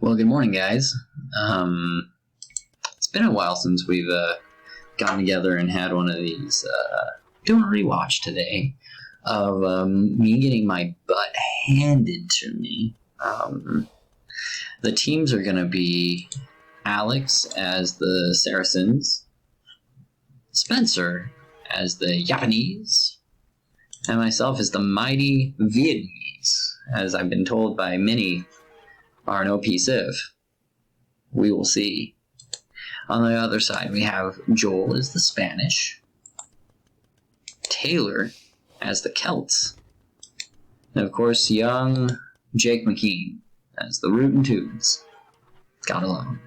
Well, good morning, guys. It's been a while since we've gotten together and had one of these. Doing a rewatch today of me getting my butt handed to me. The teams are going to be Alex as the Saracens, Spencer as the Japanese, and myself as the mighty Vietnamese, as I've been told by many are an OP Civ. We will see. On the other side, we have Joel as the Spanish, Taylor as the Celts, and of course, young Jake McKean as the Rootin' Toots. God alone.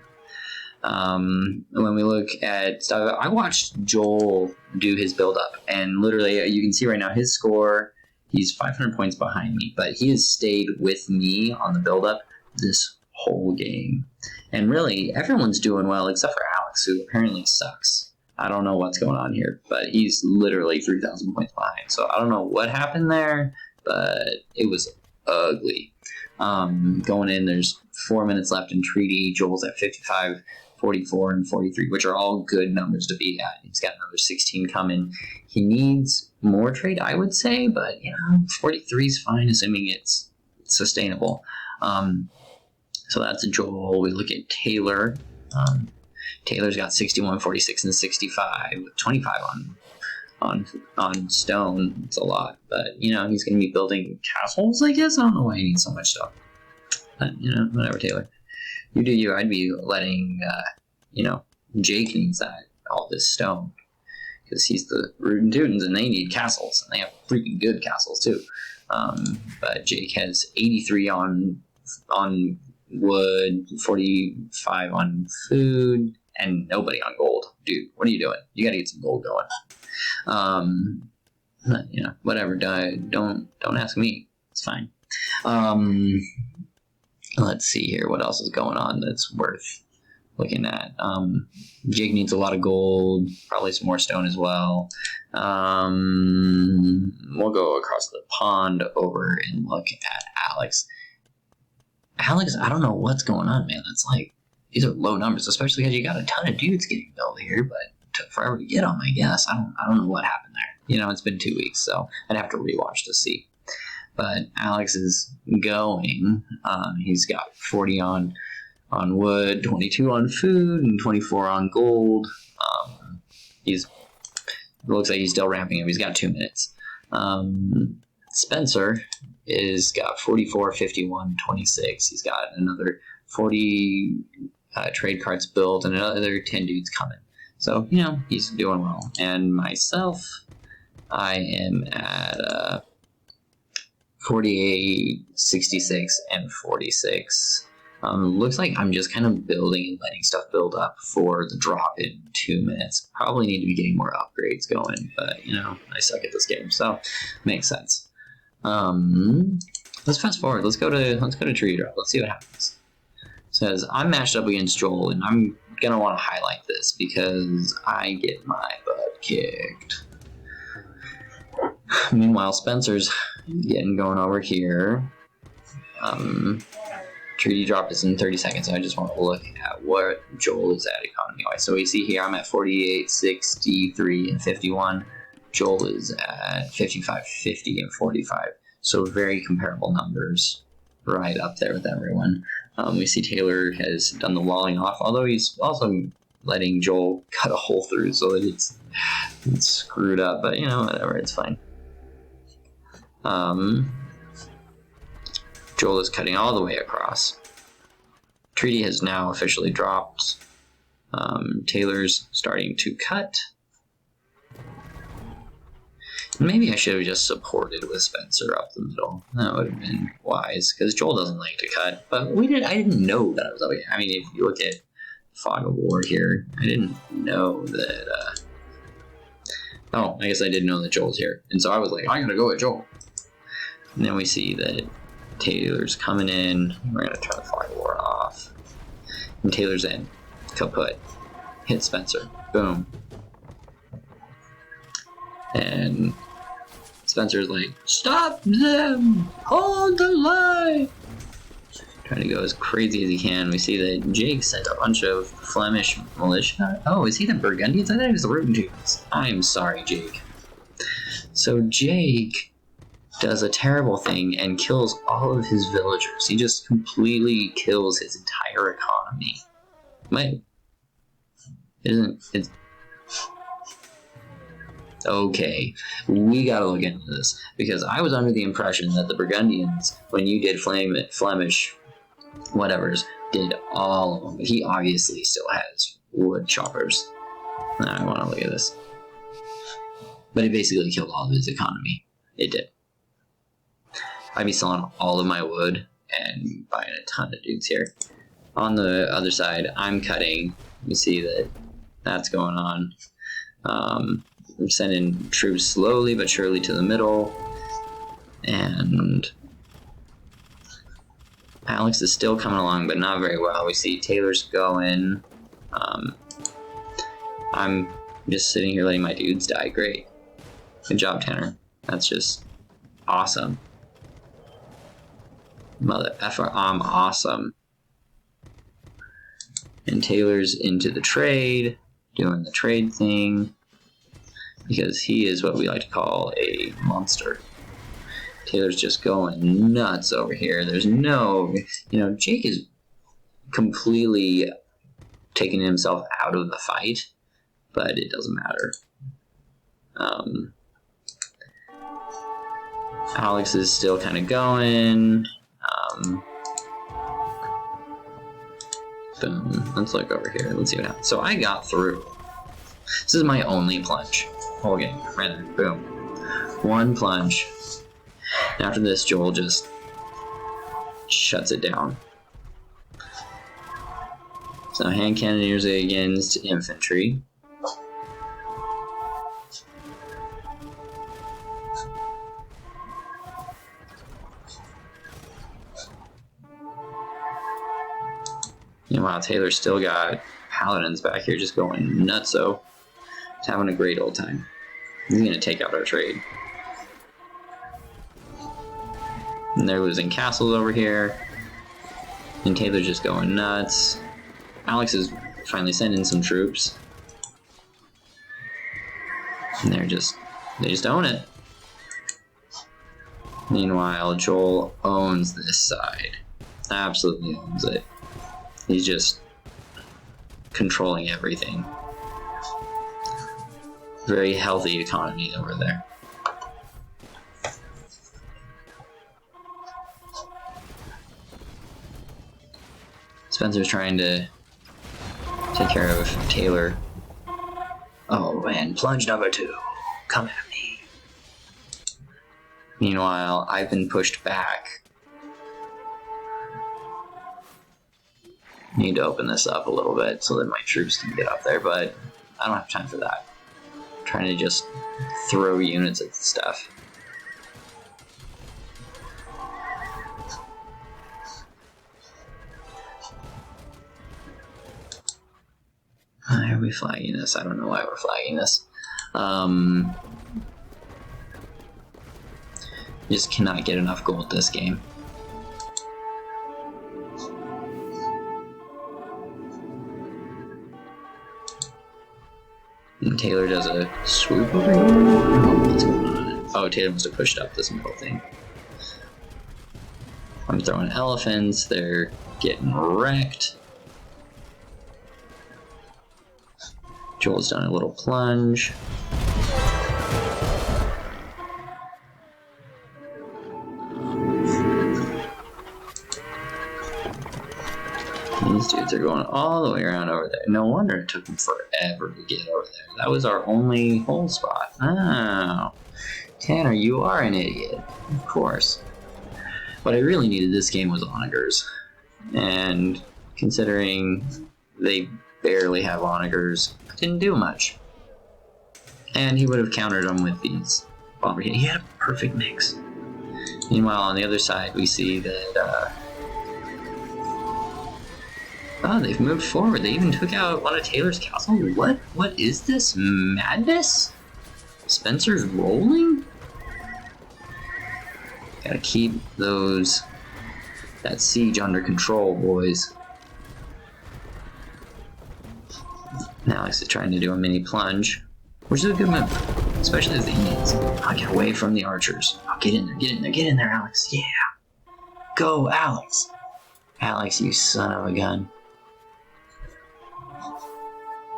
When we look at stuff, I watched Joel do his build-up, and literally, you can see right now his score, he's 500 points behind me, but he has stayed with me on the build-up this whole game. And really, everyone's doing well except for Alex, who apparently sucks. I don't know what's going on here, but he's literally 3,000 points behind. So I don't know what happened there, but it was ugly. Going in, there's 4 minutes left in Treaty. Joel's at 55, 44, and 43, which are all good numbers to be at. He's got another 16 coming. He needs more trade, I would say, but 43 is fine, assuming it's sustainable. So that's Joel. We look at Taylor. Taylor's got 61, 46, and 65 with 25 on stone. It's a lot, but he's going to be building castles, I guess. I don't know why he needs so much stuff, but whatever, Taylor. You do you. I'd be letting Jake needs all this stone because he's the Rootin' Tootins and they need castles, and they have freaking good castles too. But Jake has 83 on wood, 45 on food, and nobody on gold. Dude, what are you doing? You gotta get some gold going. Whatever. Don't ask me. It's fine. Let's see here. What else is going on that's worth looking at? Jake needs a lot of gold, probably some more stone as well. We'll go across the pond over and look at Alex. Alex, I don't know what's going on, man. That's these are low numbers, especially because you got a ton of dudes getting built here, but it took forever to get them, I guess. I don't know what happened there. It's been 2 weeks, so I'd have to rewatch to see. But Alex is going. He's got 40 on wood, 22 on food, and 24 on gold. It looks like he's still ramping up. He's got 2 minutes. Spencer is got 44, 51, 26. He's got another 40 trade cards built and another 10 dudes coming. So, he's doing well. And myself, I am at 48, 66, and 46. Looks like I'm just kind of building and letting stuff build up for the drop in 2 minutes. Probably need to be getting more upgrades going, but I suck at this game, so makes sense. Let's fast forward. Let's go to Tree Drop. Let's see what happens. It says I'm matched up against Joel, and I'm gonna want to highlight this because I get my butt kicked. Meanwhile, Spencer's getting going over here. Treaty drop is in 30 seconds, so I just want to look at what Joel is at economy-wise. So we see here I'm at 48, 63, and 51. Joel is at 55, 50, and 45. So very comparable numbers right up there with everyone. We see Taylor has done the walling off, although he's also letting Joel cut a hole through so that it's screwed up. But, whatever, it's fine. Joel is cutting all the way across. Treaty has now officially dropped. Taylor's starting to cut. Maybe I should have just supported with Spencer up the middle. That would have been wise, because Joel doesn't like to cut. But I didn't know that I was okay. I mean, if you look at Fog of War here, I didn't know that. Oh, I guess I didn't know that Joel's here, and so I was like, I gotta go with Joel. And then we see that Taylor's coming in. We're gonna turn the Fog of War off, and Taylor's in. Kaput. Hit Spencer. Boom. And Spencer's like, stop them! Hold the line! Trying to go as crazy as he can. We see that Jake sent a bunch of Flemish militia. Oh, is he the Burgundians? I thought he was the Rotentooths. I'm sorry, Jake. So Jake does a terrible thing and kills all of his villagers. He just completely kills his entire economy. It's okay, we gotta look into this, because I was under the impression that the Burgundians, when you did Flemish whatevers, did all of them, but he obviously still has wood choppers. I want to look at this. But it basically killed all of his economy. It did. I'd be selling all of my wood and buying a ton of dudes here. On the other side, I'm cutting. You see that that's going on. I'm sending troops slowly but surely to the middle. And Alex is still coming along, but not very well. We see Taylor's going. I'm just sitting here letting my dudes die. Great. Good job, Tanner. That's just awesome. Mother effer, I'm awesome. And Taylor's into the trade, doing the trade thing, because he is what we like to call a monster. Taylor's just going nuts over here. There's no, Jake is completely taking himself out of the fight, but it doesn't matter. Alex is still kind of going. Boom. Let's look over here. Let's see what happens. So I got through. This is my only plunge. Whole game. Right there. Boom. One plunge. After this, Joel just shuts it down. So hand cannoneers against infantry. Meanwhile, Taylor's still got paladins back here just going nutso. He's having a great old time. He's going to take out our trade. And they're losing castles over here. And Taylor's just going nuts. Alex is finally sending some troops. And they just own it. Meanwhile, Joel owns this side. Absolutely owns it. He's just controlling everything. Very healthy economy over there. Spencer's trying to take care of Taylor. Oh man, plunge number 2. Come at me. Meanwhile, I've been pushed back. Need to open this up a little bit so that my troops can get up there, but I don't have time for that. I'm trying to just throw units at stuff. Why are we flagging this? I don't know why we're flagging this. Just cannot get enough gold this game. And Taylor does a swoop over here. What's going on? Oh, Taylor must have pushed up this middle thing. I'm throwing elephants. They're getting wrecked. Joel's done a little plunge. These dudes are going all the way around over there. No wonder it took them forever to get over there. That was our only hold spot. Oh. Tanner, you are an idiot. Of course. What I really needed this game was onagers. And considering they barely have onagers, didn't do much. And he would have countered them with these bomber. He had a perfect mix. Meanwhile, on the other side, we see that oh, they've moved forward. They even took out one of Taylor's castles. What? What is this madness? Spencer's rolling? Gotta keep those that siege under control, boys. Now Alex is trying to do a mini plunge, which is a good move, especially as the Indians. I'll get away from the archers. I'll get in there, get in there, get in there, Alex. Yeah. Go, Alex. Alex, you son of a gun.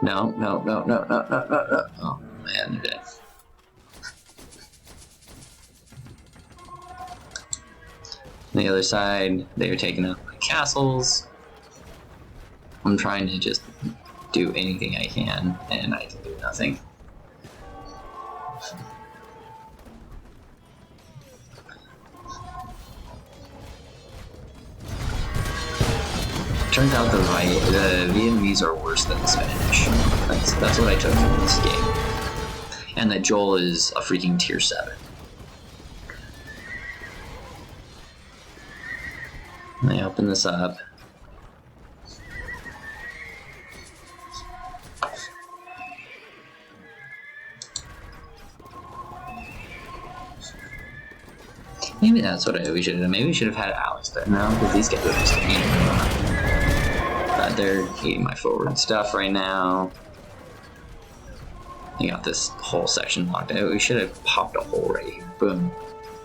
No. Oh, man, they're dead. On the other side, they are taking out my castles. I'm trying to just do anything I can, and I can do nothing. Turns out the Vietnamese are worse than the Spanish. That's what I took from this game. And that Joel is a freaking tier 7. I open this up. Maybe that's what we should have done. Maybe we should have had Alex there now, because these guys are just but they're eating my forward stuff right now. I got this whole section locked out. We should have popped a hole right here. Boom.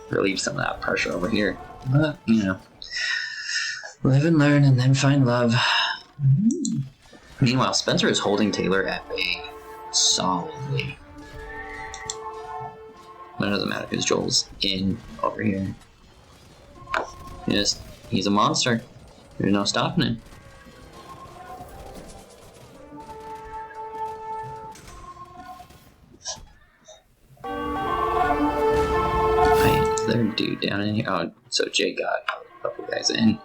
Relieve some of that pressure over here. But, you know, live and learn and then find love. Meanwhile, Spencer is holding Taylor at bay solidly. But it doesn't matter because Joel's in over here. He's a monster. There's no stopping him. Wait, is there a dude down in here? Oh, so Jake got a couple guys in.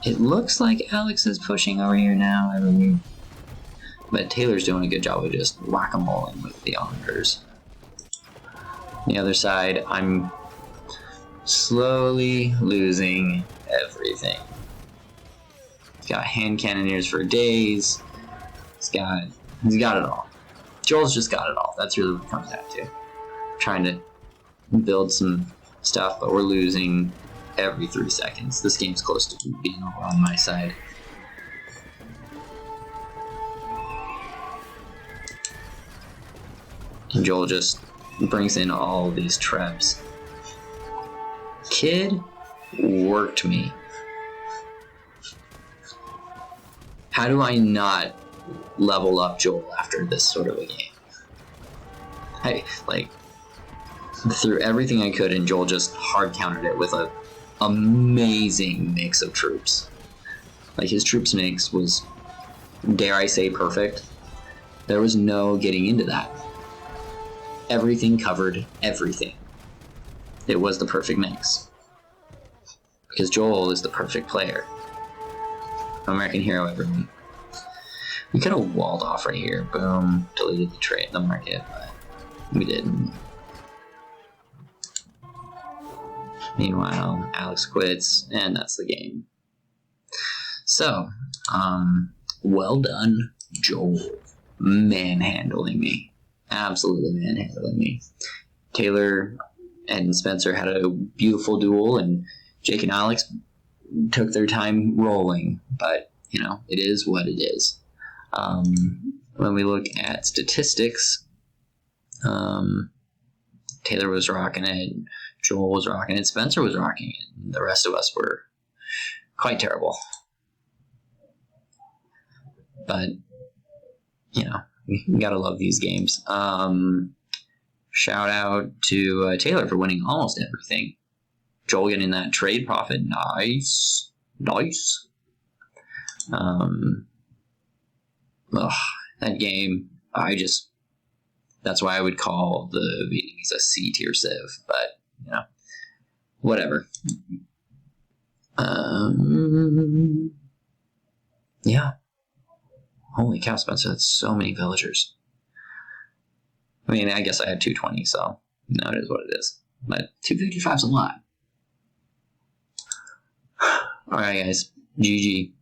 It looks like Alex is pushing over here now, I believe. But Taylor's doing a good job of just whack-a-moling with the Onagers. On the other side, I'm slowly losing everything. He's got hand cannoneers for days. He's got it all. Joel's just got it all. That's really what it comes down to. Trying to build some stuff, but we're losing every 3 seconds. This game's close to being over on my side. And Joel just brings in all of these traps. Kid worked me. How do I not level up Joel after this sort of a game? I threw everything I could and Joel just hard countered it with a amazing mix of troops. Like, his troops mix was, dare I say, perfect. There was no getting into that. Everything covered everything. It was the perfect mix. Because Joel is the perfect player. American hero, everyone. We could have walled off right here. Boom. Deleted the trade in the market, but we didn't. Meanwhile, Alex quits, and that's the game. So, well done, Joel. Manhandling me. Absolutely manhandling me. Taylor and Spencer had a beautiful duel, and Jake and Alex took their time rolling, but, you know, it is what it is. When we look at statistics, Taylor was rocking it, Joel was rocking it, Spencer was rocking it, and the rest of us were quite terrible. But, you know, we gotta love these games. Shout out to Taylor for winning almost everything. Joel getting that trade profit. Nice. That game, that's why I would call the Vietnamese a C tier civ, but, you know, whatever. Yeah. Holy cow, Spencer, that's so many villagers. I mean, I guess I had 220, so, you know, it is what it is. But 255 is a lot. Alright, guys. GG.